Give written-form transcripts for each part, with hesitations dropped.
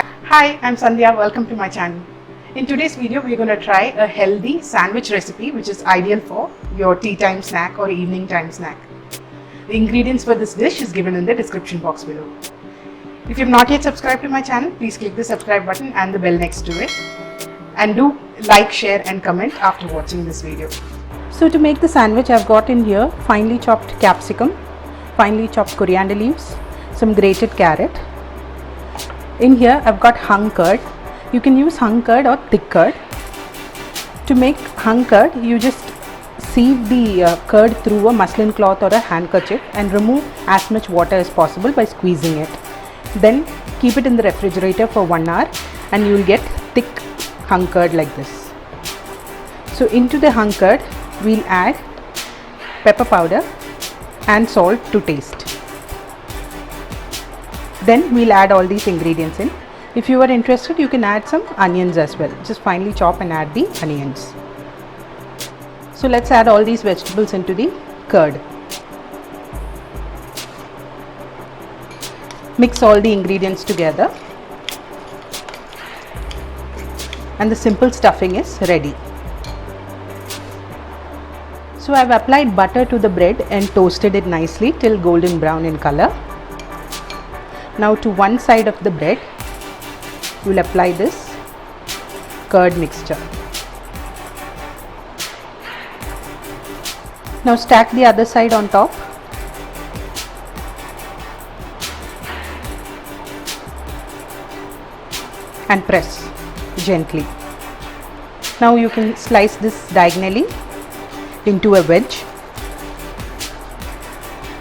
Hi, I'm Sandhya. Welcome to my channel. In today's video, we're going to try a healthy sandwich recipe which is ideal for your tea time snack or evening time snack. The ingredients for this dish is given in the description box below. If you've not yet subscribed to my channel, please click the subscribe button and the bell next to it. And do like, share and comment after watching this video. So to make the sandwich, I've got in here finely chopped capsicum, finely chopped coriander leaves, some grated carrot. In here I've got hung curd. You can use hung curd or thick curd. To make hung curd, you just sieve the curd through a muslin cloth or a handkerchief and remove as much water as possible by squeezing it. Then keep it in the refrigerator for 1 hour and you will get thick hung curd like this. So into the hung curd, we'll add pepper powder and salt to taste. Then we'll add all these ingredients in. If you are interested, you can add some onions as well. Just finely chop and add the onions. So let's add all these vegetables into the curd. Mix all the ingredients together. And the simple stuffing is ready. So I've applied butter to the bread and toasted it nicely till golden brown in color. Now to one side of the bread, we'll apply this curd mixture. Now stack the other side on top. And press gently. Now you can slice this diagonally into a wedge.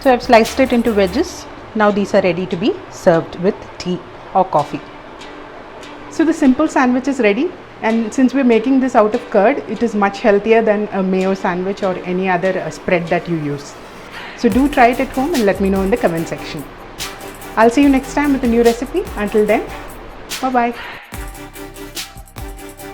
So I've sliced it into wedges. Now these are ready to be served with tea or coffee. So the simple sandwich is ready, and since we're making this out of curd, it is much healthier than a mayo sandwich or any other spread that you use. So do try it at home and let me know in the comment section. I'll see you next time with a new recipe. Until then, bye bye.